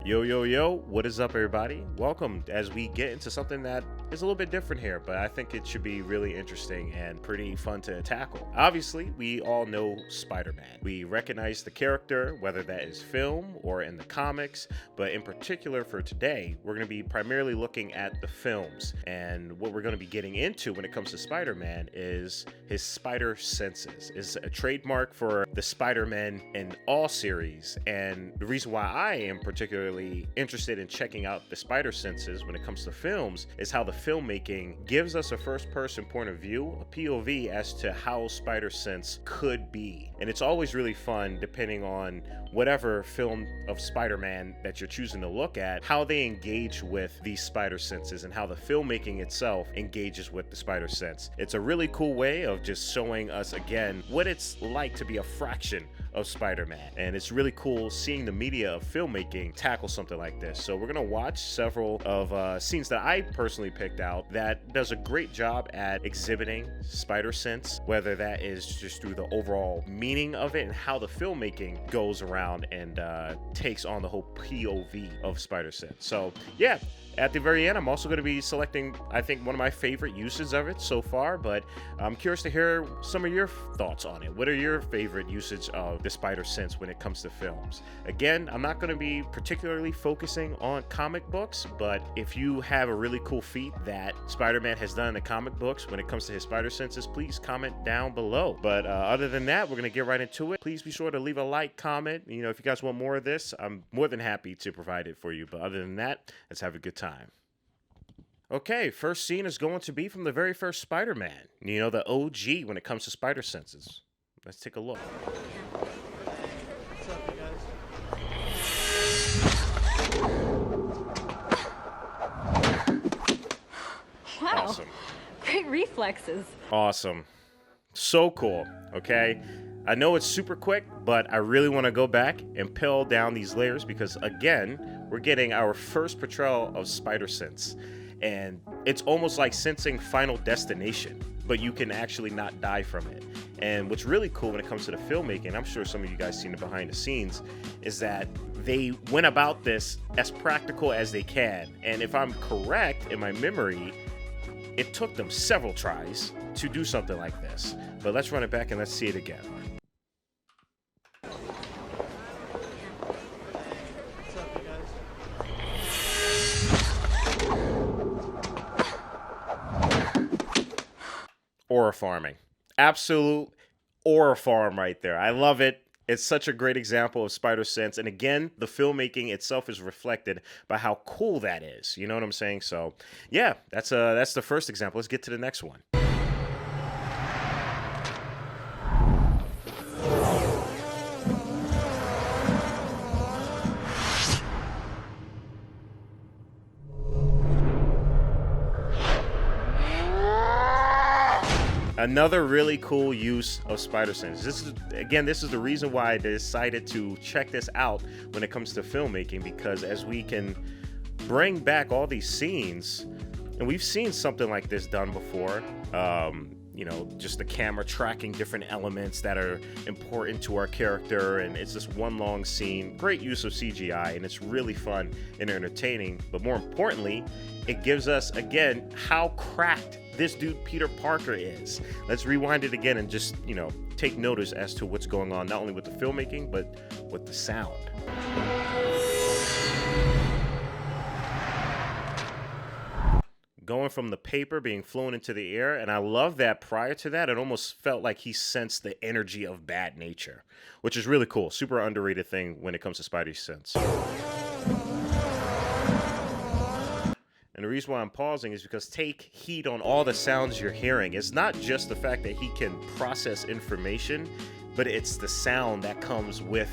Yo, yo, yo, what is up, everybody? Welcome as we get into something that is a little bit different here, but I think it should be really interesting and pretty fun to tackle. Obviously, we all know Spider-Man. We recognize the character, whether that is film or in the comics, but in particular for today, we're going to be primarily looking at the films. And what we're going to be getting into when it comes to Spider-Man is his spider senses. It's a trademark for the Spider-Man in all series, and the reason why I am particularly interested in checking out the spider senses when it comes to films is how the filmmaking gives us a first-person point of view, a POV, as to how spider sense could be. And it's always really fun, depending on whatever film of Spider-Man that you're choosing to look at, how they engage with these spider senses and how the filmmaking itself engages with the spider sense. It's a really cool way of just showing us again what it's like to be a fraction of Spider-Man, and it's really cool seeing the media of filmmaking tackle something like this. So we're gonna watch several of scenes that I personally picked out that does a great job at exhibiting spider sense, whether that is just through the overall meaning of it and how the filmmaking goes around and takes on the whole POV of spider sense. So yeah, at the very end, I'm also going to be selecting, I think, one of my favorite uses of it so far, but I'm curious to hear some of your thoughts on it. What are your favorite usage of the spider sense when it comes to films? Again, I'm not going to be particularly focusing on comic books, but if you have a really cool feat that Spider-Man has done in the comic books when it comes to his spider senses, please comment down below. But other than that, we're going to get right into it. Please be sure to leave a like, comment. You know, if you guys want more of this, I'm more than happy to provide it for you. But other than that, let's have a good time. Okay, first scene is going to be from the very first Spider-Man. You know, the OG when it comes to spider senses. Let's take a look. What's up, you guys? Wow. Awesome. Great reflexes. Awesome. So cool, okay? I know it's super quick, but I really want to go back and peel down these layers because, again, we're getting our first portrayal of spider sense. And it's almost like sensing Final Destination, but you can actually not die from it. And what's really cool when it comes to the filmmaking, I'm sure some of you guys seen the behind the scenes, is that they went about this as practical as they can. And if I'm correct in my memory, it took them several tries to do something like this. But let's run it back and let's see it again. What's up, you guys? Aura farming. Absolute aura farm right there. I love it. It's such a great example of spider sense. And again, the filmmaking itself is reflected by how cool that is. You know what I'm saying? So yeah, that's the first example. Let's get to the next one. Another really cool use of spider sense. This is the reason why I decided to check this out when it comes to filmmaking, because as we can bring back all these scenes, and we've seen something like this done before, you know, just the camera tracking different elements that are important to our character, and it's just one long scene. Great use of CGI, and it's really fun and entertaining, but more importantly, it gives us, again, how cracked this dude Peter Parker is. Let's rewind it again and just, you know, take notice as to what's going on, not only with the filmmaking, but with the sound. Going from the paper being flown into the air, and I love that prior to that, it almost felt like he sensed the energy of bad nature, which is really cool. Super underrated thing when it comes to Spidey-Sense. And the reason why I'm pausing is because take heed on all the sounds you're hearing. It's not just the fact that he can process information, but it's the sound that comes with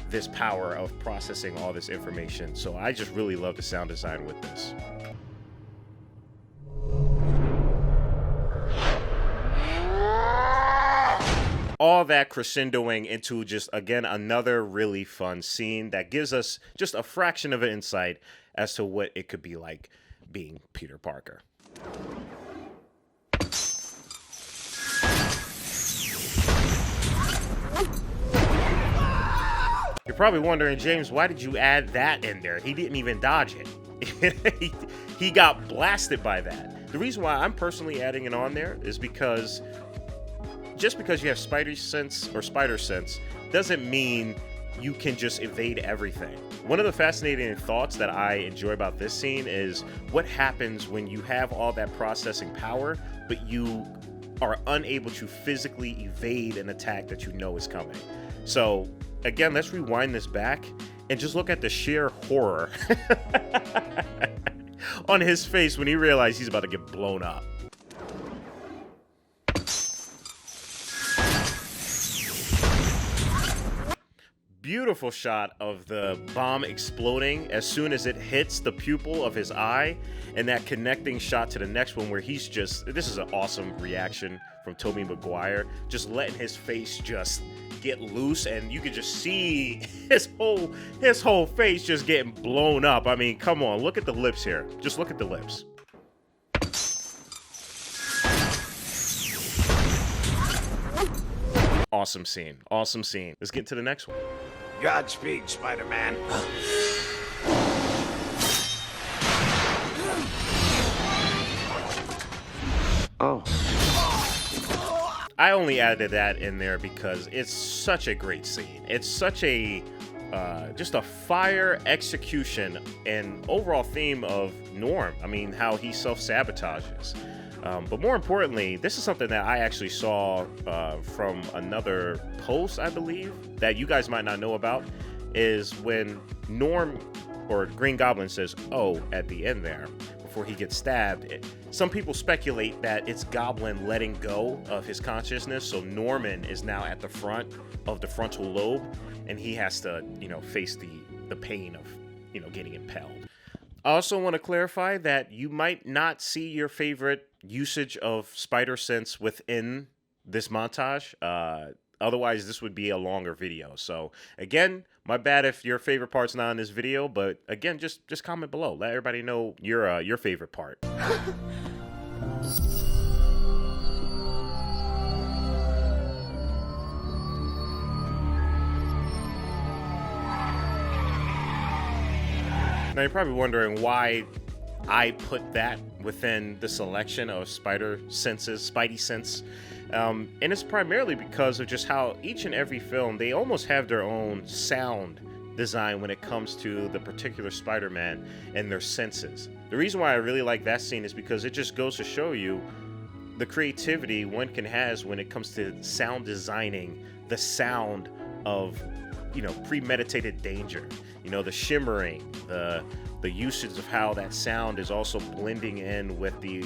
this power of processing all this information. So I just really love the sound design with this. All that crescendoing into just, again, another really fun scene that gives us just a fraction of an insight as to what it could be like being Peter Parker. You're probably wondering, James, why did you add that in there? He didn't even dodge it. He got blasted by that. The reason why I'm personally adding it on there is because just because you have Spidey-Sense or Spider-Sense doesn't mean you can just evade everything. One of the fascinating thoughts that I enjoy about this scene is what happens when you have all that processing power, but you are unable to physically evade an attack that you know is coming. So again, let's rewind this back and just look at the sheer horror on his face when he realized he's about to get blown up. Beautiful shot of the bomb exploding as soon as it hits the pupil of his eye, and that connecting shot to the next one where he's just, this is an awesome reaction from Tobey Maguire, just letting his face just get loose, and you can just see his whole face just getting blown up. I mean, come on, look at the lips here. Just look at the lips. Awesome scene. Awesome scene. Let's get to the next one. Godspeed, Spider-Man. Oh. I only added that in there because it's such a great scene. It's such a just a fire execution and overall theme of Norm. I mean, how he self-sabotages. But more importantly, this is something that I actually saw from another post, I believe, that you guys might not know about, is when Norm or Green Goblin says, "Oh," at the end there, before he gets stabbed. Some people speculate that it's Goblin letting go of his consciousness, so Norman is now at the front of the frontal lobe, and he has to, face the pain of, getting impaled. I also want to clarify that you might not see your favorite usage of Spider-Sense within this montage. Otherwise, this would be a longer video. So, again, my bad if your favorite part's not in this video, but again, just comment below. Let everybody know your favorite part. Now, you're probably wondering why I put that within the selection of Spidey-Sense. And it's primarily because of just how each and every film, they almost have their own sound design when it comes to the particular Spider-Man and their senses. The reason why I really like that scene is because it just goes to show you the creativity one can have when it comes to sound designing the sound of, premeditated danger. The shimmering, the usage of how that sound is also blending in with the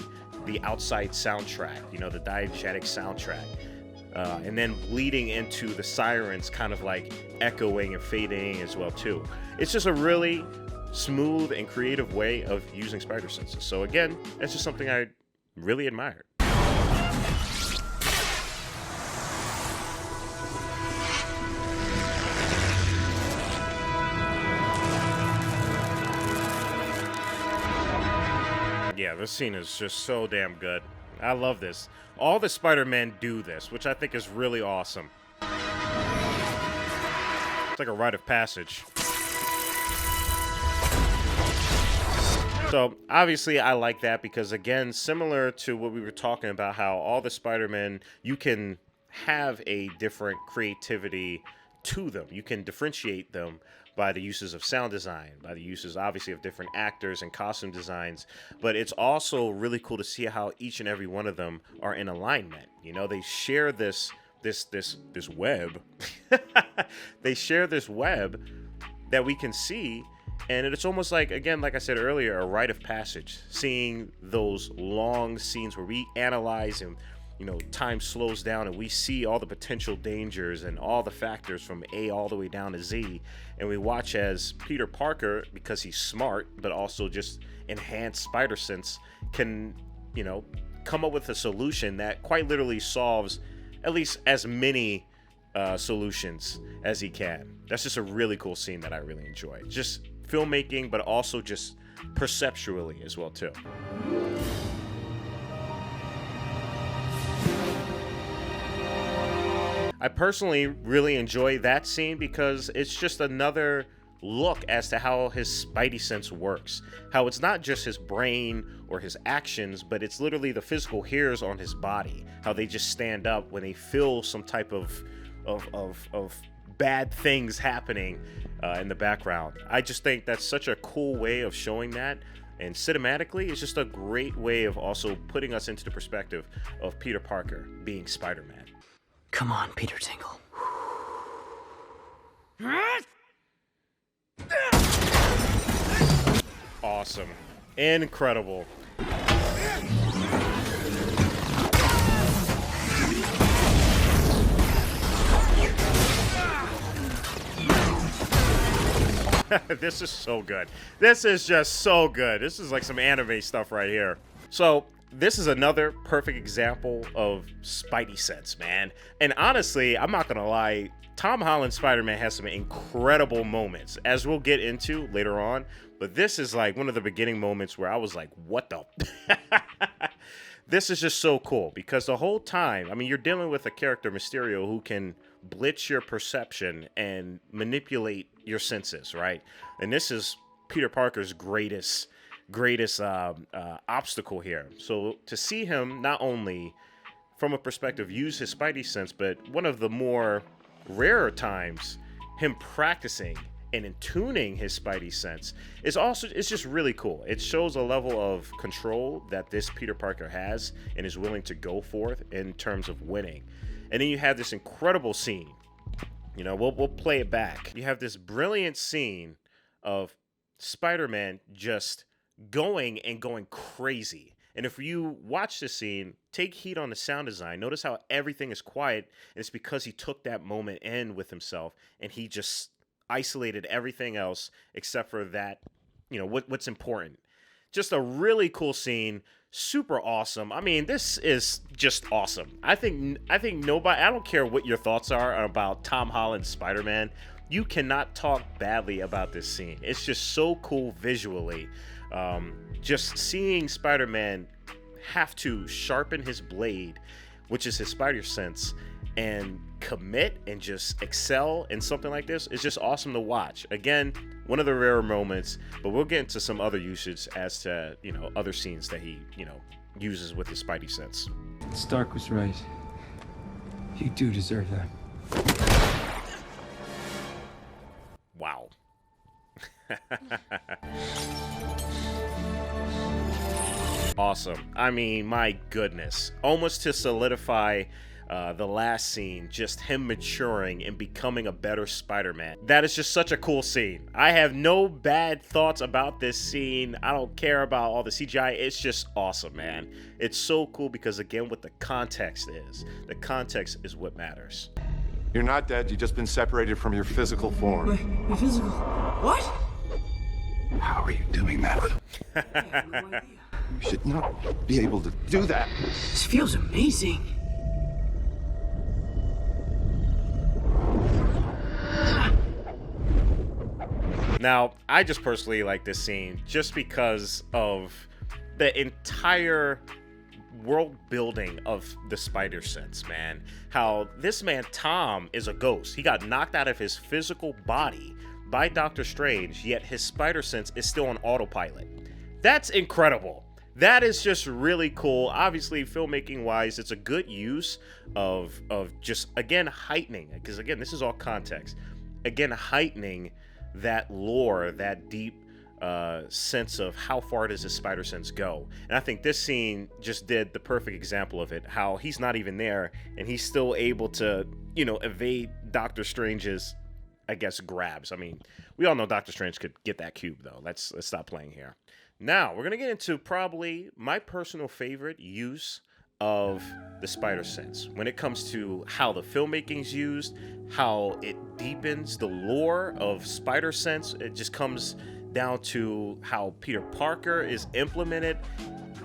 outside soundtrack, the diegetic soundtrack, and then bleeding into the sirens, kind of like echoing and fading as well too. It's just a really smooth and creative way of using spider senses. So again, that's just something I really admired. Yeah, this scene is just so damn good. I love this. All the Spider-Men do this, which I think is really awesome. It's like a rite of passage. So, obviously, I like that because, again, similar to what we were talking about, how all the Spider-Men, you can have a different creativity to them. You can differentiate them by the uses of sound design, by the uses, obviously, of different actors and costume designs. But it's also really cool to see how each and every one of them are in alignment. They share this web. They share this web that we can see, and it's almost like, again, like I said earlier, a rite of passage. Seeing those long scenes where we analyze and time slows down and we see all the potential dangers and all the factors from A all the way down to Z, and we watch as Peter Parker, because he's smart but also just enhanced spider sense, can come up with a solution that quite literally solves at least as many solutions as he can. That's just a really cool scene that I really enjoy. Just filmmaking, but also just perceptually as well too. I personally really enjoy that scene because it's just another look as to how his Spidey-Sense works. How it's not just his brain or his actions, but it's literally the physical hairs on his body. How they just stand up when they feel some type of bad things happening in the background. I just think that's such a cool way of showing that. And cinematically, it's just a great way of also putting us into the perspective of Peter Parker being Spider-Man. Come on, Peter Tingle. Awesome. Incredible. This is so good. This is just so good. This is like some anime stuff right here. So this is another perfect example of Spidey-Sense, man. And honestly, I'm not gonna lie, Tom Holland's Spider-Man has some incredible moments, as we'll get into later on. But this is like one of the beginning moments where I was like, what the? This is just so cool because the whole time, I mean, you're dealing with a character, Mysterio, who can blitz your perception and manipulate your senses, right? And this is Peter Parker's greatest obstacle here. So to see him not only from a perspective use his Spidey sense, but one of the more rarer times, him practicing and in tuning his Spidey sense is also, it's just really cool. It shows a level of control that this Peter Parker has and is willing to go forth in terms of winning. And then you have this incredible scene. You know, we'll play it back. You have this brilliant scene of Spider-Man just going crazy. And if you watch this scene, take heed on the sound design. Notice how everything is quiet. And it's because he took that moment in with himself and he just isolated everything else except for that, you know, what's important. Just a really cool scene. Super awesome. I mean, this is just awesome. I think nobody, I don't care what your thoughts are about Tom Holland's Spider-Man. You cannot talk badly about this scene. It's just so cool visually. Just seeing Spider-Man have to sharpen his blade, which is his spider sense, and commit and just excel in something like this is just awesome to watch. Again, one of the rare moments, but we'll get into some other usage as to, you know, other scenes that he, you know, uses with his Spidey sense. Stark was right. You do deserve that. Wow. Awesome. I mean, my goodness. Almost to solidify the last scene, just him maturing and becoming a better Spider-Man. That is just such a cool scene. I have no bad thoughts about this scene. I don't care about all the CGI. It's just awesome, man. It's so cool because, again, what the context is. The context is what matters. You're not dead. You've just been separated from your physical form. Wait, my physical. What? How are you doing that? I have no idea. You should not be able to do that. This feels amazing. Now, I just personally like this scene just because of the entire world building of the spider sense, man. How this man, Tom, is a ghost. He got knocked out of his physical body by Doctor Strange, yet his spider sense is still on autopilot. That's incredible. That is just really cool. Obviously, filmmaking wise, it's a good use of just, again, heightening, because again, this is all context. Again, heightening that lore, that deep sense of how far does this spider sense go. And I think this scene just did the perfect example of it, how he's not even there and he's still able to, you know, evade Doctor Strange's, I guess, grabs. I mean, we all know Doctor Strange could get that cube, though. Let's stop playing here. Now, we're going to get into probably my personal favorite use of the spider sense when it comes to how the filmmaking's used, how it deepens the lore of spider sense. It just comes down to how Peter Parker is implemented.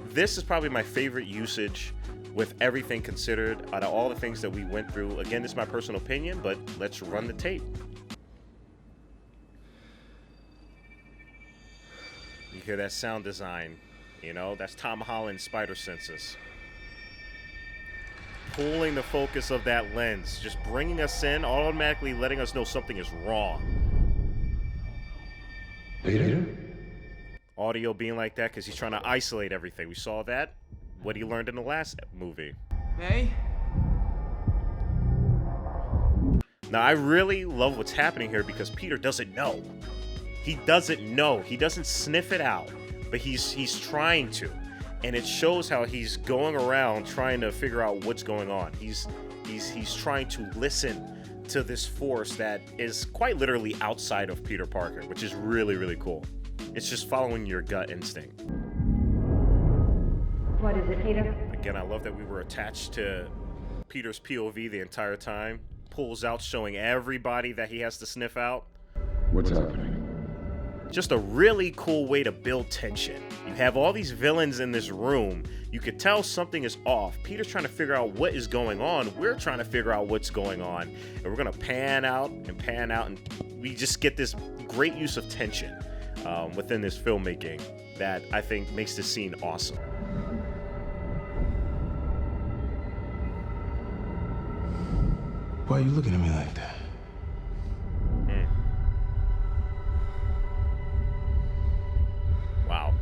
This is probably my favorite usage with everything considered out of all the things that we went through. Again, this is my personal opinion, but let's run the tape. You hear that sound design, you know, that's Tom Holland's spider senses. pulling the focus of that lens, just bringing us in, automatically letting us know something is wrong. Peter? Audio being like that because he's trying to isolate everything. We saw that, what he learned in the last movie. May? Now, I really love what's happening here because Peter doesn't know. He doesn't know. He doesn't sniff it out, but he's trying to. And it shows how he's going around trying to figure out what's going on. He's trying to listen to this force that is quite literally outside of Peter Parker, which is really, really cool. It's just following your gut instinct. What is it, Peter? Again, I love that we were attached to Peter's POV the entire time. Pulls out, showing everybody that he has to sniff out. What's happening? Just a really cool way to build tension. You have all these villains in this room. You could tell something is off. Peter's trying to figure out what is going on. We're trying to figure out what's going on. And we're going to pan out, and we just get this great use of tension within this filmmaking that I think makes this scene awesome. Why are you looking at me like that? Wow.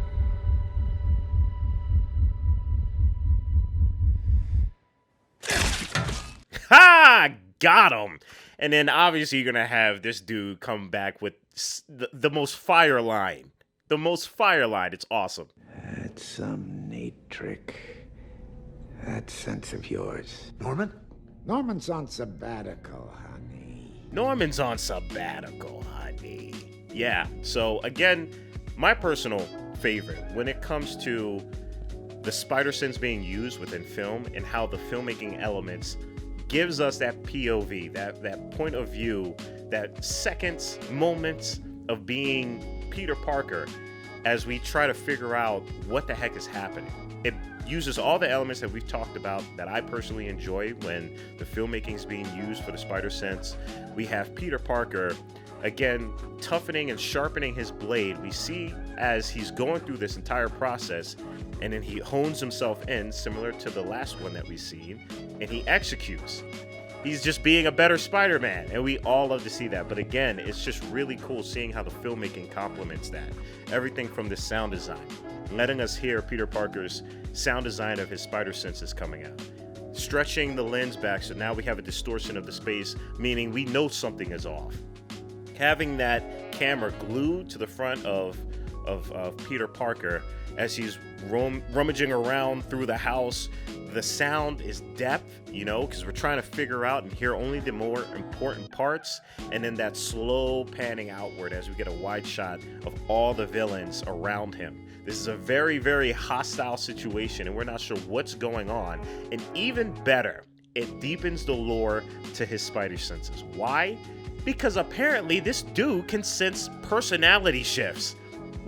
Ha! Got him! And then obviously you're gonna have this dude come back with the most fire line. The most fire line. It's awesome. That's some neat trick. That sense of yours. Norman? Norman's on sabbatical, honey. Norman's on sabbatical, honey. Yeah, so again, my personal favorite when it comes to the Spider-Sense being used within film and how the filmmaking elements gives us that POV, that point of view, that seconds, moments of being Peter Parker as we try to figure out what the heck is happening. It uses all the elements that we've talked about that I personally enjoy when the filmmaking is being used for the Spider-Sense. We have Peter Parker, again, toughening and sharpening his blade. We see as he's going through this entire process, and then he hones himself in, similar to the last one that we've seen, and he executes. He's just being a better Spider-Man, and we all love to see that. But again, it's just really cool seeing how the filmmaking complements that. Everything from the sound design, letting us hear Peter Parker's sound design of his Spider-Sense is coming out. Stretching the lens back, so now we have a distortion of the space, meaning we know something is off. Having that camera glued to the front of Peter Parker as he's rummaging around through the house. The sound is depth, because we're trying to figure out and hear only the more important parts, and then that slow panning outward as we get a wide shot of all the villains around him. This is a very, very hostile situation, and we're not sure what's going on. And even better, it deepens the lore to his Spidey senses. Why? Because apparently this dude can sense personality shifts.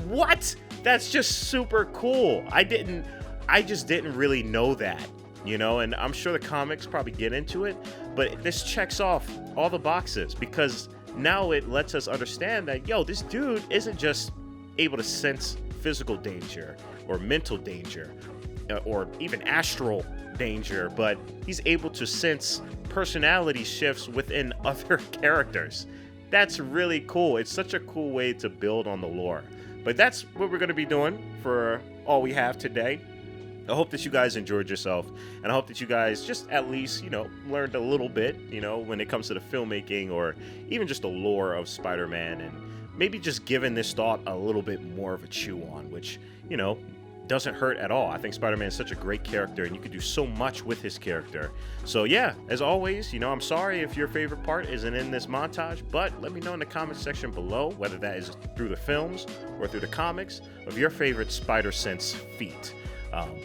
What? That's just super cool. I just didn't really know that, and I'm sure the comics probably get into it, but this checks off all the boxes because now it lets us understand that, this dude isn't just able to sense physical danger or mental danger or even astral danger, but he's able to sense personality shifts within other characters. That's really cool. It's such a cool way to build on the lore. But that's what we're going to be doing for all we have today. I hope that you guys enjoyed yourself, and I hope that you guys just at least, learned a little bit, when it comes to the filmmaking or even just the lore of Spider-Man, and maybe just giving this thought a little bit more of a chew on, which, doesn't hurt at all. I think Spider-Man is such a great character, and you can do so much with his character. So yeah, as always, I'm sorry if your favorite part isn't in this montage, but let me know in the comment section below, whether that is through the films or through the comics, of your favorite Spider-Sense feat.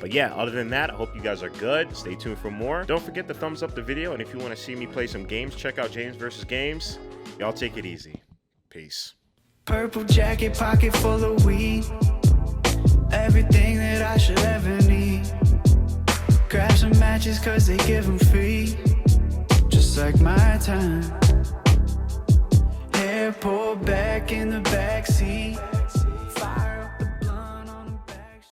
But yeah, other than that, I hope you guys are good. Stay tuned for more. Don't forget to thumbs up the video, and if you want to see me play some games, check out James vs. Games. Y'all take it easy. Peace. Purple jacket, pocket full of weed. Everything that I should ever need. Grab some matches cause they give them free. Just like my time. Hair pulled back in the backseat.